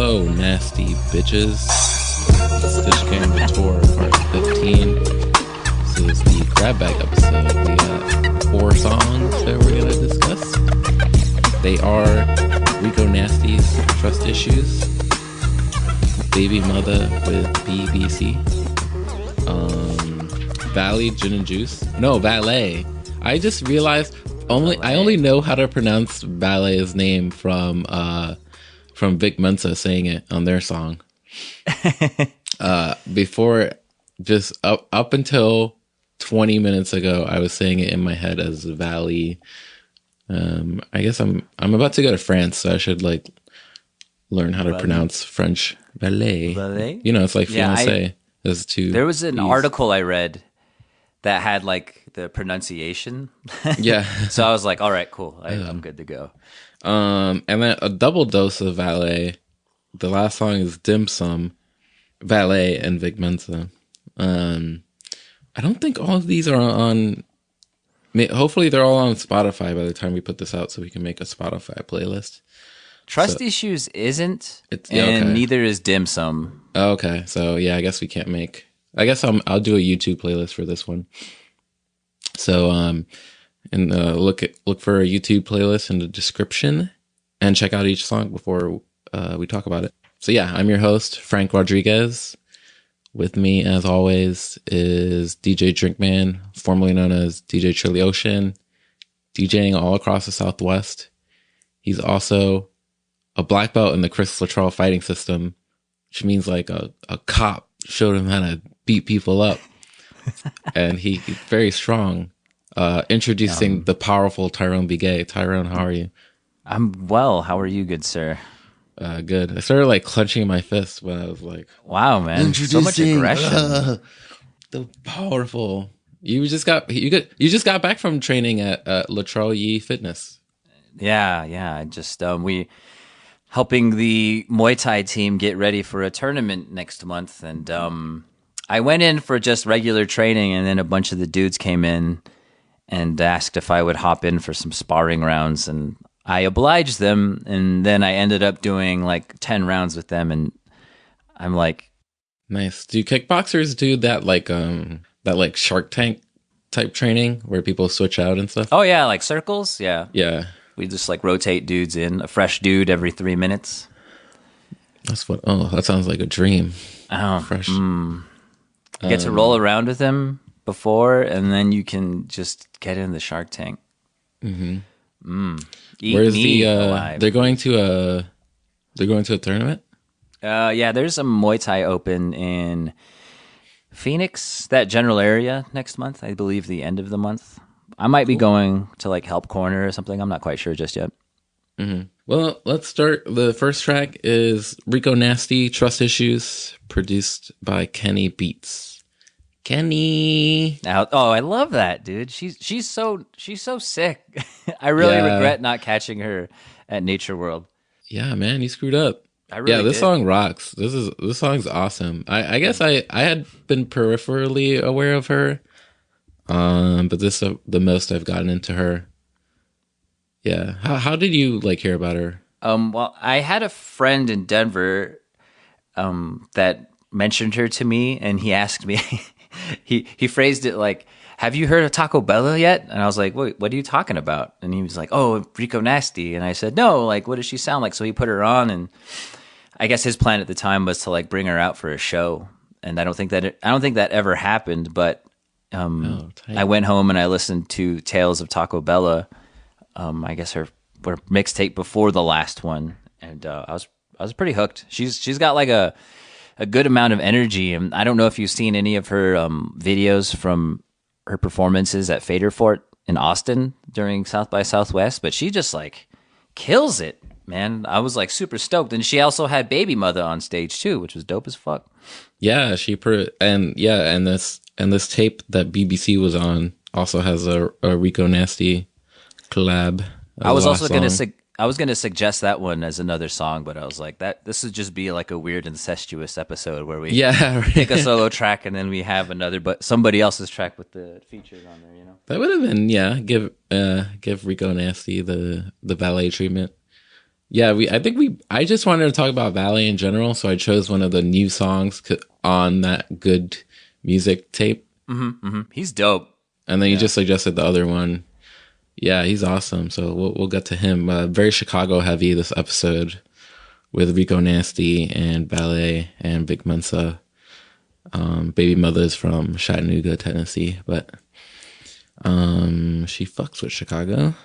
Hello, nasty bitches. Stitch Game Tour Part 15. This is the grab bag episode. We got 4 songs that we're going to discuss. They are Rico Nasty's Trust Issues, Bbymutha with BBC, Valee Gin and Juice. No, Valee. I just realized I only know how to pronounce Valee's name from Vic Mensa saying it on their song. Before, just up until 20 minutes ago, I was saying it in my head as Valee. I guess I'm about to go to France, so I should learn how to pronounce French. Valee. Valee? You know, it's like fiancé. There's two. There was an article I read that had the pronunciation. Yeah. So I was like, all right, cool. I'm good to go. And then a double dose of Valee. The last song is Dim Sum, Valee and Vic Mensa. I don't think all of these are on. Hopefully, they're all on Spotify by the time we put this out, so we can make a Spotify playlist. Trust Issues isn't, and neither is Dim Sum. Oh, okay, so yeah, I guess we can't make. I guess I'll do a YouTube playlist for this one. So look for a YouTube playlist in the description, and check out each song before we talk about it. So yeah, I'm your host, Frank Rodriguez. With me, as always, is DJ Drinkman, formerly known as DJ Chili Ocean, DJing all across the Southwest. He's also a black belt in the Chris Luttrell fighting system, which means a cop showed him how to beat people up. And he's very strong. Introducing the powerful Tyrone Bigay. Tyrone, how are you? I'm well. How are you, good sir? Good. I started clenching my fists when I was like, "Wow, man! So much aggression." The powerful. You just got back from training at Luttrell Fitness. Yeah. Just we helping the Muay Thai team get ready for a tournament next month, and I went in for just regular training, and then a bunch of the dudes came in and asked if I would hop in for some sparring rounds, and I obliged them, and then I ended up doing 10 rounds with them, and I'm like, nice. Do kickboxers do that Shark Tank type training where people switch out and stuff? Oh yeah, circles. Yeah. We just rotate dudes in, a fresh dude every 3 minutes. That sounds like a dream. Oh, fresh. You get to roll around with him before, and then you can just get in the Shark Tank. Mm-hmm. Where's alive. They're going to a tournament? Yeah, there's a Muay Thai Open in Phoenix, that general area, next month. I believe the end of the month. I might be going to Help Corner or something. I'm not quite sure just yet. Mm-hmm. Well, let's start. The first track is Rico Nasty, Trust Issues, produced by Kenny Beats. Kenny. I love that, dude. She's so sick. I really regret not catching her at Nature World. Yeah, man, you screwed up. This song rocks. This song's awesome. I guess I had been peripherally aware of her, but this is the most I've gotten into her. Yeah. How did you hear about her? Well, I had a friend in Denver that mentioned her to me, and he asked me. He phrased it like, "Have you heard of Taco Bella yet?" And I was like, "Wait, what are you talking about?" And he was like, "Oh, Rico Nasty." And I said, "No, what does she sound like?" So he put her on, and I guess his plan at the time was to bring her out for a show. And I don't think that ever happened. But I went home and I listened to Tales of Taco Bella. I guess her mixtape before the last one, and I was pretty hooked. She's got a good amount of energy, and I don't know if you've seen any of her videos from her performances at Fader Fort in Austin during South by Southwest, but she just kills it, man. I was super stoked, and she also had Bbymutha on stage too, which was dope as fuck. Yeah, and this tape that BBC was on also has a Rico Nasty collab. I was also gonna suggest that one as another song, but I was like, this would just be a weird incestuous episode where we take a solo track and then we have somebody else's track with the features on there, That would have been give Rico Nasty the Valee treatment. Yeah, I just wanted to talk about Valee in general, so I chose one of the new songs on that good music tape. He's dope. And then you just suggested the other one. Yeah, he's awesome. So we'll get to him. Very Chicago heavy this episode with Rico Nasty and Valee and Vic Mensa. Bbymutha is from Chattanooga, Tennessee, but she fucks with Chicago.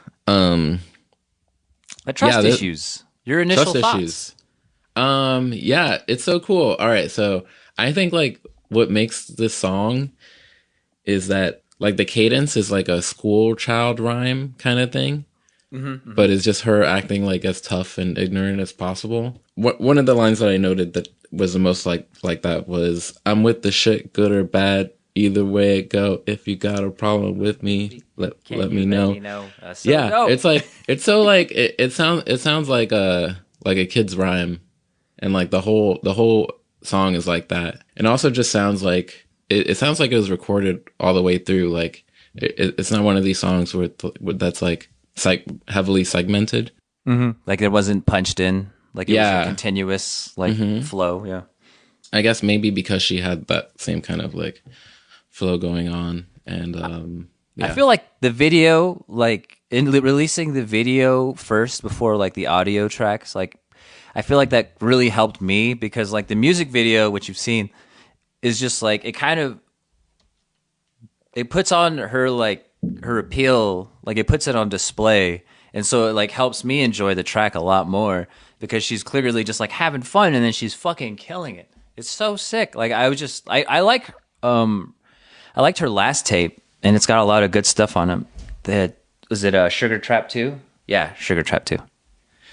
But trust issues. Your initial thoughts. Issues. Yeah, it's so cool. All right, so I think like what makes this song is that like the cadence is like a school child rhyme kind of thing, but it's just her acting like as tough and ignorant as possible. One of the lines that I noted that was the most like that was, "I'm with the shit, good or bad. Either way it go. If you got a problem with me, let me know." So yeah, dope. It's like it's so like it sounds like a kid's rhyme, and like the whole song is like that, and also just sounds like it sounds like it was recorded all the way through. Like it's not one of these songs where that's like heavily segmented. Like it wasn't punched in. Like it was a continuous like flow. Yeah, I guess maybe because she had that same kind of like flow going on, and I feel like the video, like in releasing the video first before like the audio tracks, like I feel like that really helped me, because like the music video, which you've seen, is just like it puts on her like her appeal, like it puts it on display, and so it like helps me enjoy the track a lot more, because she's clearly just like having fun, and then she's fucking killing it. It's so sick. Like I liked her last tape, and it's got a lot of good stuff on it. Was it Sugar Trap 2? Yeah, Sugar Trap 2.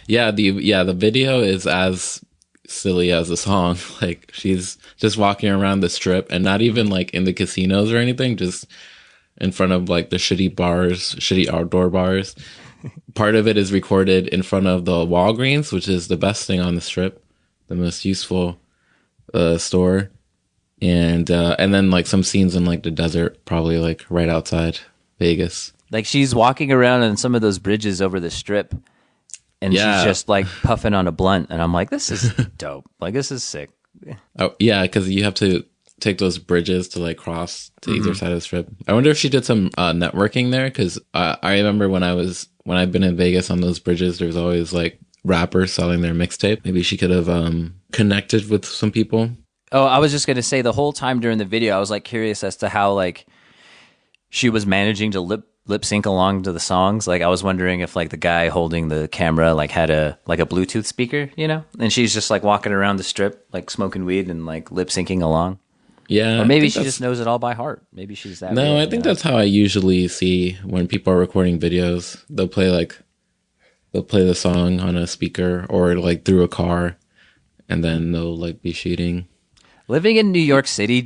Yeah, the video is as silly as the song. Like she's just walking around the strip, and not even like in the casinos or anything, just in front of like the shitty outdoor bars. Part of it is recorded in front of the Walgreens, which is the best thing on the strip, the most useful store. And then like some scenes in like the desert, probably like right outside Vegas. Like she's walking around on some of those bridges over the strip, and she's just like puffing on a blunt, and I'm like, this is dope. Like this is sick. Oh yeah, because you have to take those bridges to like cross to either side of the strip. I wonder if she did some networking there, because I remember when I've been in Vegas on those bridges, there's always like rappers selling their mixtape. Maybe she could have connected with some people. Oh, I was just going to say, the whole time during the video, I was like curious as to how like she was managing to lip sync along to the songs. Like I was wondering if like the guy holding the camera like had a Bluetooth speaker, you know? And she's just like walking around the strip, like smoking weed and like lip syncing along. Yeah. Or maybe she just knows it all by heart. Maybe she's that. No, I think that's how I usually see when people are recording videos. They'll play the song on a speaker or like through a car, and then they'll like be shooting. Living in New York City,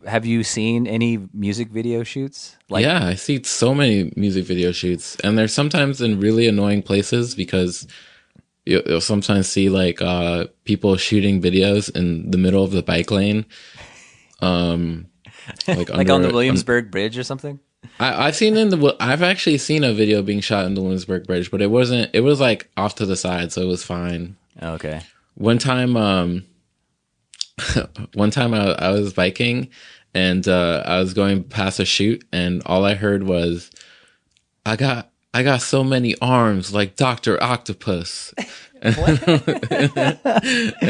have you seen any music video shoots? Like, yeah, I see so many music video shoots, and they're sometimes in really annoying places, because you'll sometimes see like people shooting videos in the middle of the bike lane, like like on the Williamsburg Bridge or something. I've actually seen a video being shot in the Williamsburg Bridge, but it was like off to the side, so it was fine. Okay. One time I was biking, and I was going past a chute, and all I heard was, I got so many arms like Dr. Octopus. And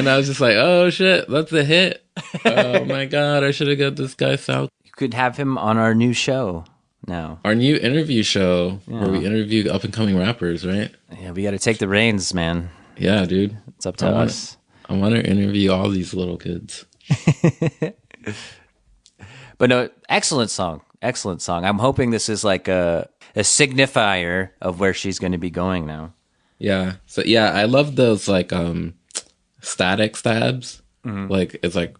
I was just like, oh shit, that's a hit. Oh my God, I should have got this guy south. You could have him on our new show now. Our new interview show where we interview up and coming rappers, right? Yeah, we got to take the reins, man. Yeah, dude. It's up to us. I want to interview all these little kids. But no, excellent song. Excellent song. I'm hoping this is like a signifier of where she's going to be going now. Yeah. So yeah, I love those like static stabs. Mm-hmm. Like it's like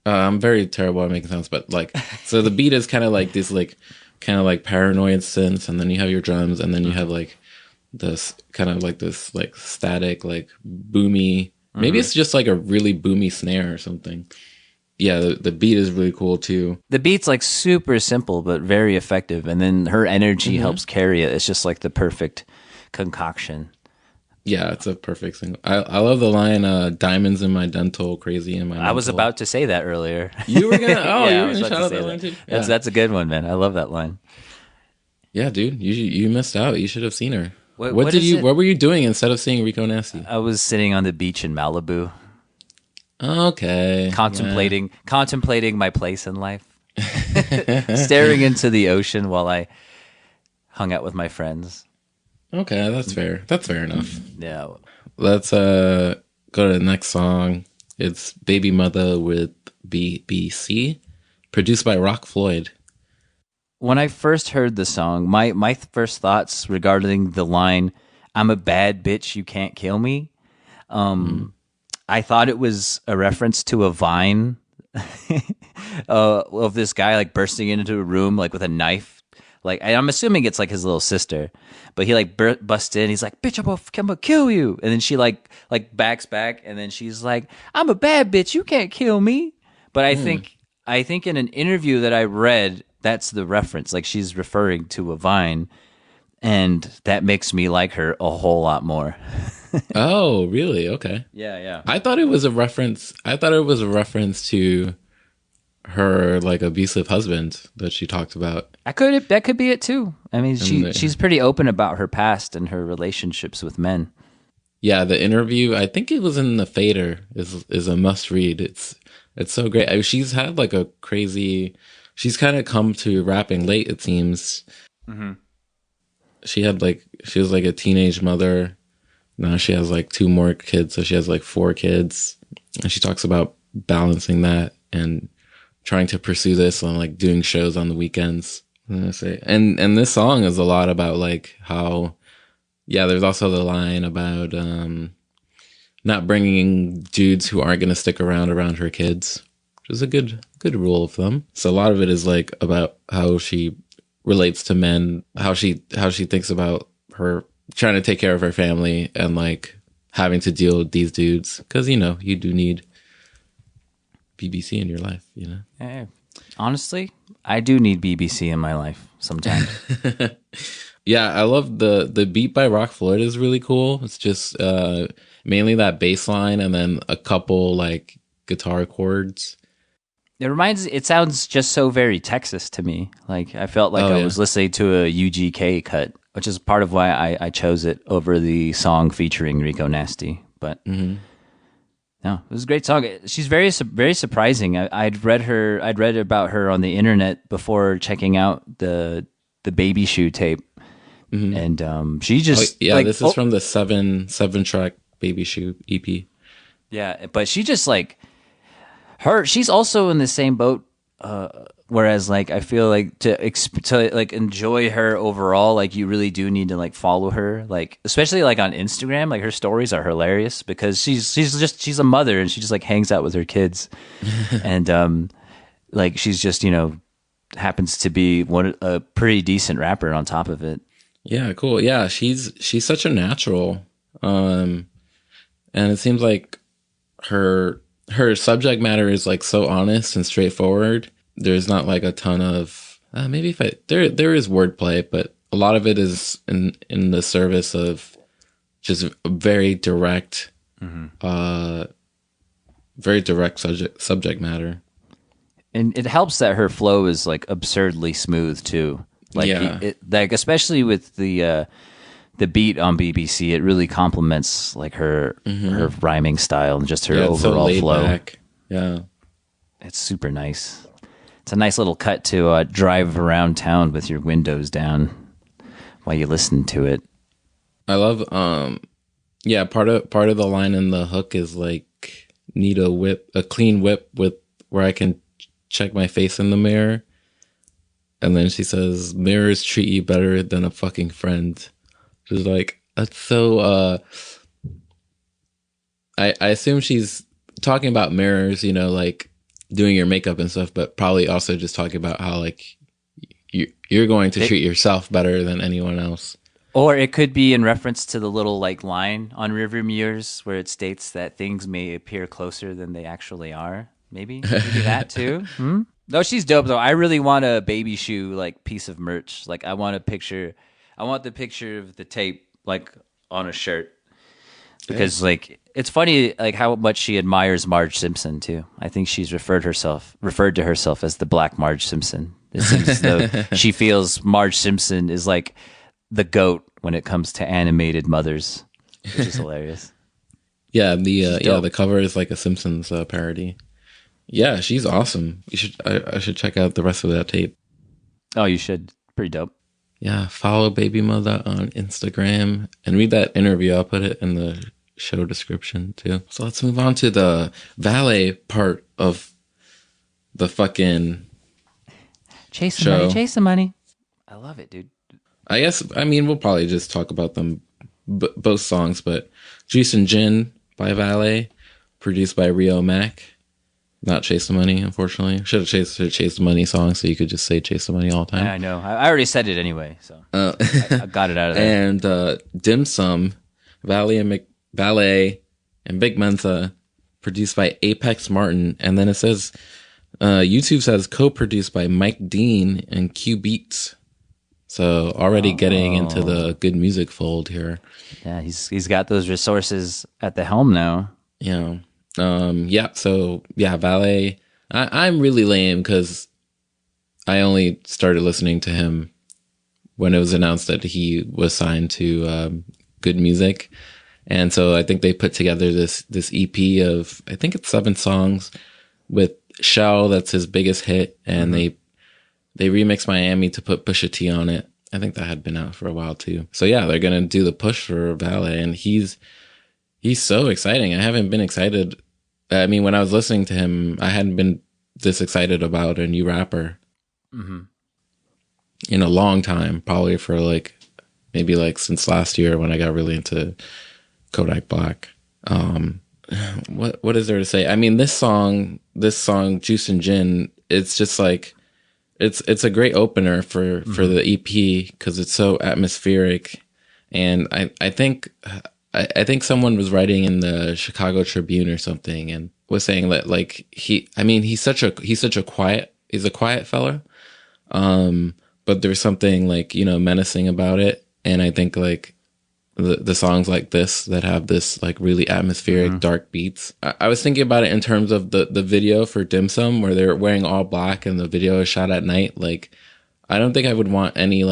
I'm very terrible at making sounds, but like so the beat is kind of like this like kind of like paranoid synths, and then you have your drums, and then you have like this kind of like this like static like boomy. Maybe it's just like a really boomy snare or something. Yeah, the beat is really cool too. The beat's like super simple but very effective, and then her energy helps carry it. It's just like the perfect concoction. Yeah, it's a perfect single. I love the line, "Diamonds in my dental, crazy in my mental." I was about to say that earlier. You were gonna. Oh, Yeah, you I were was gonna about shout to out say that that. line too. Yeah, That's a good one, man. I love that line. yeah, dude. You missed out. You should have seen her. What is it? What were you doing instead of seeing Rico Nasty? I was sitting on the beach in Malibu, Okay. contemplating my place in life, staring into the ocean while I hung out with my friends. Okay, that's fair. That's fair enough. Yeah. Let's go to the next song. It's Bbymutha with BBC, produced by Floyd. When I first heard the song, my first thoughts regarding the line, "I'm a bad bitch, you can't kill me," I thought it was a reference to a Vine of this guy like bursting into a room like with a knife. Like I'm assuming it's like his little sister, but he like busts in. He's like, "Bitch, I'm gonna kill you," and then she like backs back, and then she's like, "I'm a bad bitch, you can't kill me." But I think in an interview that I read, that's the reference. Like she's referring to a Vine, and that makes me like her a whole lot more. Oh, really? Okay. Yeah. I thought it was a reference. I thought it was a reference to her like abusive husband that she talked about. That could be it too. I mean, she's pretty open about her past and her relationships with men. Yeah, the interview. I think it was in the Fader. Is a must read. It's so great. She's had like a crazy. She's kind of come to rapping late. It seems. Mm-hmm. She was like a teenage mother. Now she has like 2 more kids, so she has like 4 kids, and she talks about balancing that and trying to pursue this and like doing shows on the weekends. And this song is a lot about like how, yeah, there's also the line about not bringing dudes who aren't going to stick around her kids, which is a good rule of thumb. So a lot of it is like about how she relates to men, how she thinks about her trying to take care of her family and like having to deal with these dudes, because you do need BBC in your life. Hey, honestly, I do need BBC in my life sometimes. Yeah, I love the beat by Floyd is really cool. It's just mainly that bass line and then a couple like guitar chords. It sounds just so very Texas to me. Like I felt like I was listening to a UGK cut, which is part of why I chose it over the song featuring Rico Nasty. But no, it was a great song. She's very surprising. I'd read about her on the internet before checking out the Baby Shoe tape, and she just this is from the seven track Baby Shoe EP. Yeah, but she just like. She's also in the same boat. Whereas, like, I feel like to like enjoy her overall, like you really do need to like follow her, like especially like on Instagram. Like her stories are hilarious because she's a mother and she just like hangs out with her kids, and like she's just happens to be a pretty decent rapper on top of it. Yeah, cool. Yeah, she's such a natural, and it seems like her subject matter is like so honest and straightforward. There's not like a ton of there is wordplay, but a lot of it is in the service of just very direct, very direct subject matter. And it helps that her flow is like absurdly smooth too. Like like especially with the beat on BBC, it really complements like her rhyming style and just her overall flow. Back. Yeah, it's super nice. It's a nice little cut to drive around town with your windows down while you listen to it. I love part of the line in the hook is like, need a clean whip with where I can check my face in the mirror. And then she says, mirrors treat you better than a fucking friend. She's like, that's so I assume she's talking about mirrors, like doing your makeup and stuff, but probably also just talking about how like you're going to treat yourself better than anyone else. Or it could be in reference to the little like line on rearview mirrors where it states that things may appear closer than they actually are. Maybe that too. No, she's dope though. I really want a Baby Shoe like piece of merch. Like I want the picture of the tape like on a shirt. Because like it's funny like how much she admires Marge Simpson too. I think she's referred to herself as the Black Marge Simpson. It seems as though she feels Marge Simpson is like the GOAT when it comes to animated mothers, which is hilarious. Yeah, the cover is like a Simpsons parody. Yeah, she's awesome. I should check out the rest of that tape. Oh, you should. Pretty dope. Yeah, follow Bbymutha on Instagram and read that interview. I'll put it in the show description too. So let's move on to the Valee part of the fucking chase the show. money, chase the money. I love it, dude. I mean, we'll probably just talk about them, both songs, but Juice and Gin by Valee, produced by Rio Mac. Not Chase the Money, unfortunately. Should have Chase the Money song so you could just say Chase the Money all the time. I know. I already said it anyway, so I got it out of there. And Dim Sum, Valee and Vic Mensa, produced by Apex Martin. And then it says, YouTube says co-produced by Mike Dean and Cubeatz. So already getting into the good music fold here. Yeah, he's got those resources at the helm now. Yeah. Valee. I'm really lame because I only started listening to him when it was announced that he was signed to Good Music, and so I think they put together this EP of, I think it's 7 songs with Shell, that's his biggest hit, and they remixed Miami to put Pusha T on it. I think that had been out for a while too. So yeah, they're gonna do the push for Valee, and he's so exciting. I haven't been excited. I mean, when I was listening to him, I hadn't been this excited about a new rapper in a long time, probably for maybe since last year when I got really into Kodak Black. What is there to say? I mean, this song, Juice and Gin, it's just like, it's a great opener for the EP because it's so atmospheric. And I think someone was writing in the Chicago Tribune or something and was saying that he's a quiet fella. But there's something menacing about it. And I think the songs like this that have this really atmospheric dark beats. I was thinking about it in terms of the video for Dim Sum where they're wearing all black and the video is shot at night. I don't think I would want any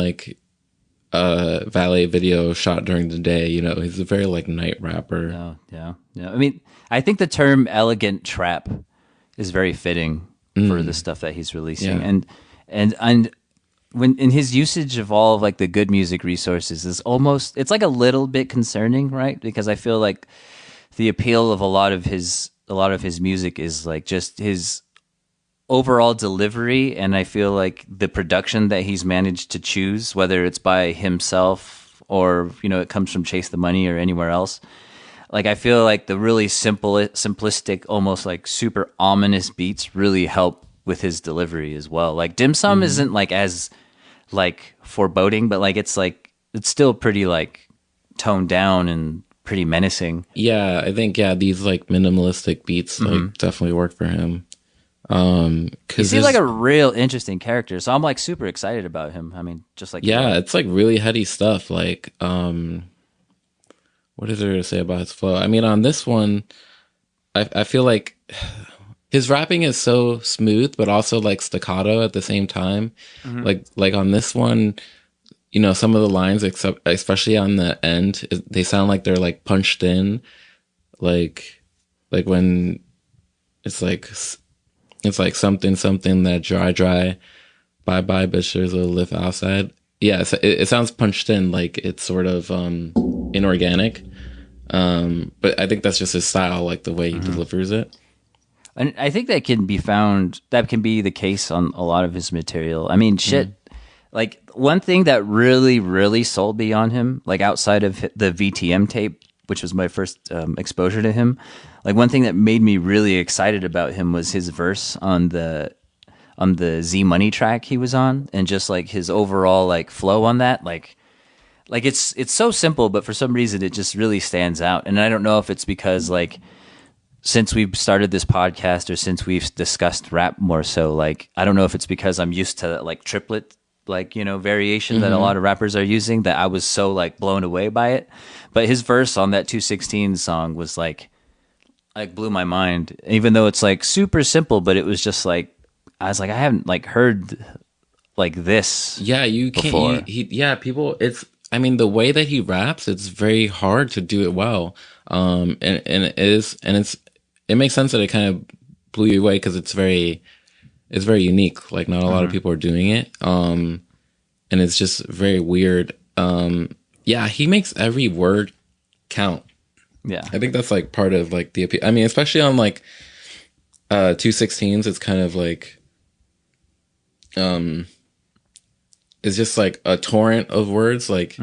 Valee video shot during the day. He's a very night rapper. Yeah. I mean, I think the term elegant trap is very fitting for the stuff that he's releasing. Yeah. And when in his usage of all of the good music resources is it's a little bit concerning, right? Because I feel like the appeal of a lot of his music is just his overall delivery, and I feel like the production that he's managed to choose, whether it's by himself or it comes from Chase the Money or anywhere else, I feel like the really simplistic, almost super ominous beats really help with his delivery as well. Dim Sum isn't as foreboding, but it's still pretty toned down and pretty menacing. Yeah, I think these minimalistic beats definitely work for him. He seems like a real interesting character, so I'm super excited about him. I mean, just it's really heady stuff. What is there to say about his flow? I mean, on this one, I feel like his rapping is so smooth, but also staccato at the same time. Like on this one, some of the lines, especially on the end, they sound like they're punched in, like when it's something that dry, bye bitch, there's a lift outside. Yeah, it sounds punched in, it's sort of inorganic. But I think that's just his style, the way he delivers it. And I think that can be the case on a lot of his material. I mean, shit. One thing that really, really sold me on him, outside of the VTM tape, which was my first exposure to him, one thing that made me really excited about him was his verse on the Z Money track he was on, and just his overall flow on that. It's so simple, but for some reason it just really stands out. And I don't know if it's because since we've started this podcast or since we've discussed rap more so, I don't know if it's because I'm used to triplet like, variation that a lot of rappers are using, that I was so like blown away by it. But his verse on that 216 song was like blew my mind, even though it's like super simple, but it was just like, I was like, I haven't like heard like this. Yeah, you can't. People. The way that he raps, it's very hard to do it well. It makes sense that it kind of blew you away because it's very unique. Like not a lot of people are doing it. And it's just very weird. He makes every word count. Yeah, I think that's like part of like the appeal. I mean, especially on like 216s, it's kind of like it's just like a torrent of words. Like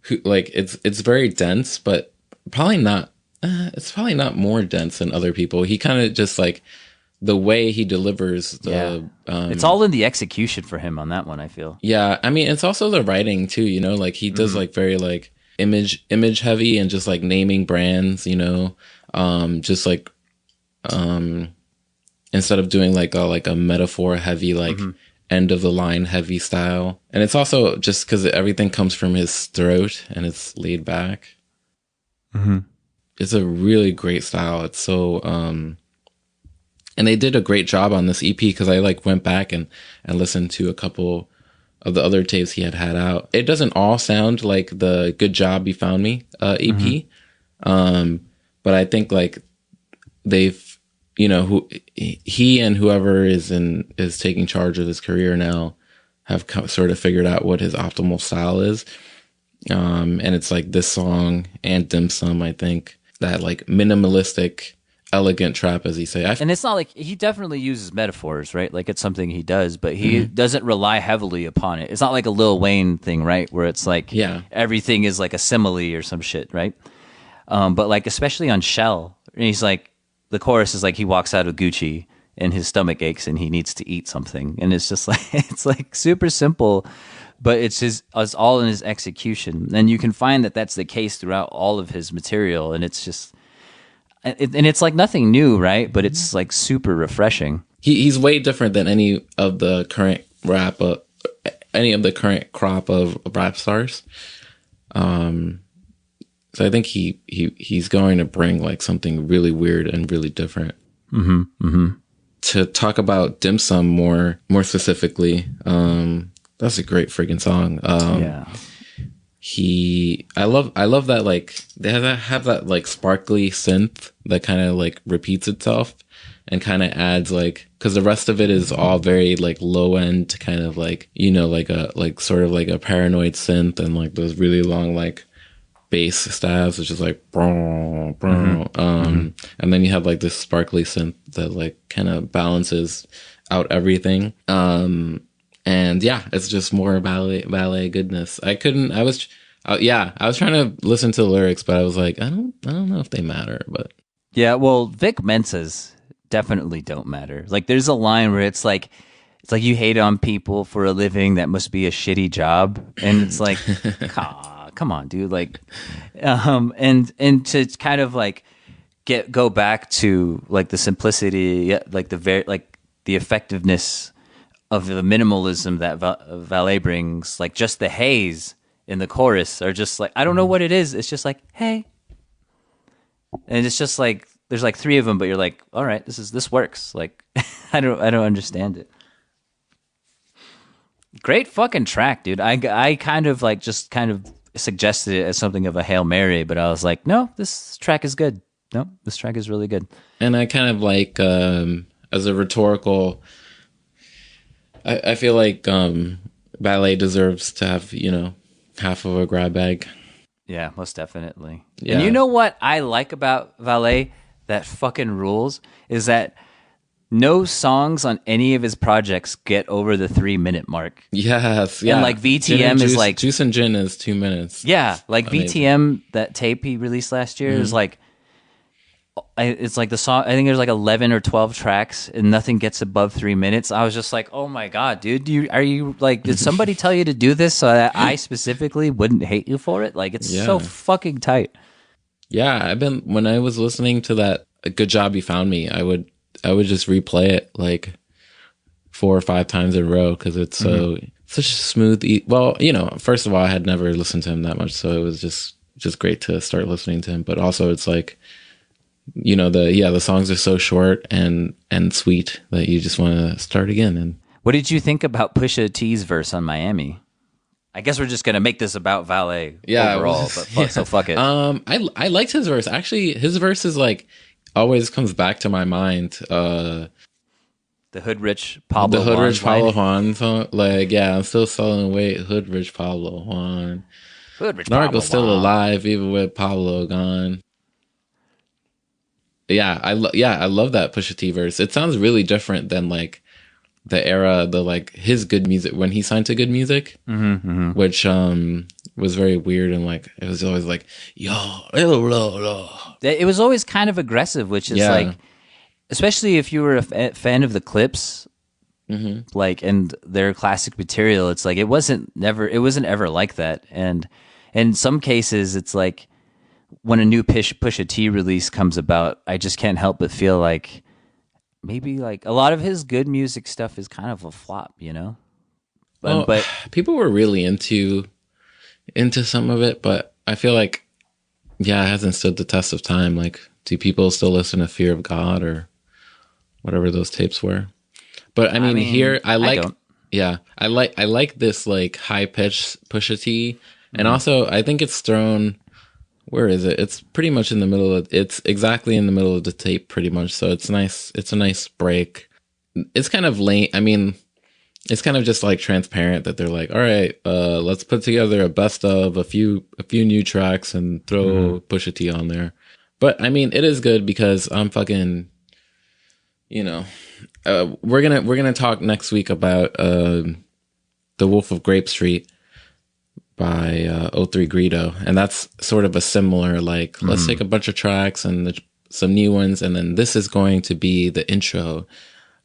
it's very dense, but probably not. It's probably not more dense than other people. He kind of just like the way he delivers the. It's all in the execution for him on that one, I feel. Yeah, I mean, it's also the writing too. Like he does like very like image heavy and just like naming brands. Just like instead of doing like a metaphor heavy like end of the line heavy style. And it's also just because everything comes from his throat and it's laid back. It's a really great style. It's so and they did a great job on this EP because I like went back and listened to a couple of the other tapes he had out. It doesn't all sound like the Good Job You Found Me EP. But I think like they've he and whoever is taking charge of his career now have sort of figured out what his optimal style is. And it's like this song and Dim Sum, I think, that like minimalistic, elegant trap, as he say. And it's not like he definitely uses metaphors, right? Like it's something he does, but he doesn't rely heavily upon it. It's not like a Lil Wayne thing, right? Where it's like everything is like a simile or some shit, right? But like especially on Shell, he's like, the chorus is like he walks out of Gucci and his stomach aches and he needs to eat something, and it's just like it's like super simple, but it's all in his execution, and you can find that that's the case throughout all of his material, and it's just and it's like nothing new, right? But it's like super refreshing. He's way different than any of the current crop of rap stars. So I think he's going to bring like something really weird and really different. To talk about Dim Sum more specifically, that's a great freaking song. I love that like they have that like sparkly synth that kind of like repeats itself and kind of adds like, because the rest of it is all very like low end kind of like like sort of like a paranoid synth and like those really long like bass styles, which is like and then you have like this sparkly synth that like kind of balances out everything. And it's just more ballet goodness. I was trying to listen to the lyrics, but I was like, I don't know if they matter. But yeah, well, Vic Mensa's definitely don't matter. Like there's a line where it's like you hate on people for a living, that must be a shitty job, and it's like come on, dude. Like, and to kind of like go back to like the simplicity, like the effectiveness of the minimalism that Valee brings, like just the haze in the chorus are just like, I don't know what it is. It's just like, hey, and it's just like there's like three of them, but you're like, all right, this works. Like, I don't understand it. Great fucking track, dude. I kind of like just kind of suggested it as something of a Hail Mary, but I was like, no, this track is good. No, this track is really good. And I kind of like, as a rhetorical, I feel like Valee deserves to have, half of a grab bag. Yeah, most definitely. Yeah. And you know what I like about Valee that fucking rules is that no songs on any of his projects get over the 3-minute mark. Yes, yeah. And like VTM is like Juice and Gin is 2 minutes. Yeah, like amazing. VTM, that tape he released last year is like, it's like the song. I think there's like 11 or 12 tracks, and nothing gets above 3 minutes. I was just like, oh my god, dude, are you like? Did somebody tell you to do this so that I specifically wouldn't hate you for it? Like, it's so fucking tight. Yeah, when I was listening to that Good Job You Found Me, I would just replay it like 4 or 5 times in a row because it's so such a smooth. Well, first of all, I had never listened to him that much, so it was just great to start listening to him. But also, it's like, the songs are so short and sweet that you just want to start again. And what did you think about Pusha T's verse on Miami? I guess we're just gonna make this about Valee overall, so fuck it. I liked his verse. Actually, his verse is like always comes back to my mind. The Hood Rich Pablo Juan song. Like, yeah, I'm still selling weight. Hood Rich Pablo Juan. Hood Rich Narco's still alive even with Pablo gone. Yeah, I love that Pusha T verse. It sounds really different than like the era, his Good Music, when he signed to Good Music, which was very weird, and like it was always like, yo, it was always kind of aggressive, which is like, especially if you were a fan of the Clips, like, and their classic material, it's like it wasn't ever like that. And in some cases, it's like when a new Pusha T release comes about, I just can't help but feel like maybe like a lot of his good music stuff is kind of a flop, but people were really into some of it, but I feel like, it hasn't stood the test of time. Like, do people still listen to Fear of God or whatever those tapes were? But I mean here I like this like high pitched Pusha T, and also I think it's thrown. Where is it? It's pretty much in the middle it's exactly in the middle of the tape pretty much. So it's nice. It's a nice break. It's kind of late. I mean, it's kind of just like transparent that they're like, all right, let's put together a best of a few new tracks and throw Pusha T on there. But I mean, it is good because I'm fucking, we're going to talk next week about, The Wolf of Grape Street by 03 Greedo, and that's sort of a similar like, let's take a bunch of tracks and some new ones, and then this is going to be the intro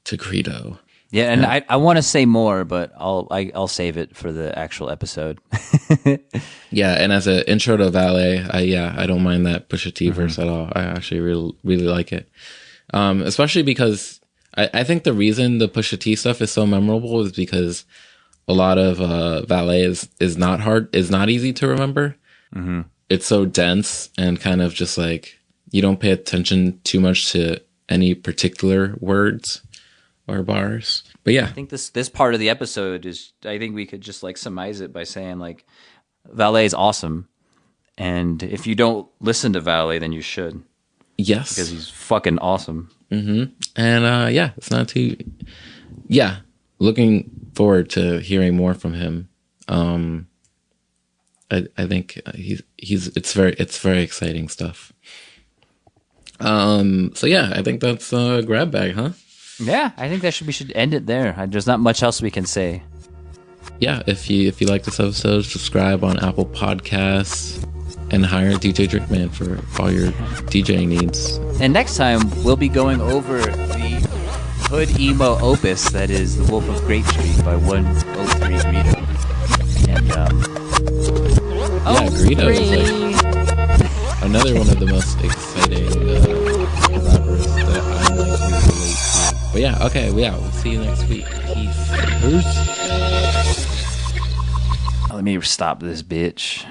to Greedo. Yeah, and I want to say more, but I'll save it for the actual episode. Yeah, and as an intro to Valee, I don't mind that Pusha T verse at all. I actually really like it, especially because I think the reason the Pusha T stuff is so memorable is because a lot of Valee is not easy to remember. It's so dense and kind of just like you don't pay attention too much to any particular words or bars. But yeah, I think this part of the episode is, I think we could just like surmise it by saying like Valee is awesome, and if you don't listen to Valee, then you should. Yes, because he's fucking awesome. And it's not too. Yeah, looking forward to hearing more from him. I think it's very exciting stuff. So yeah, I think that's Grab Bag, huh? Yeah, I think we should end it there. There's not much else we can say. Yeah, if you like this episode, subscribe on Apple Podcasts and hire DJ Drinkman for all your DJing needs. And next time we'll be going over the hood emo opus that is The Wolf of Grape Street by 103 Greedo. And Greedo is like another one of the most exciting rappers that I'm like really relate to. But yeah, okay, we'll see you next week. Peace. Let me stop this bitch.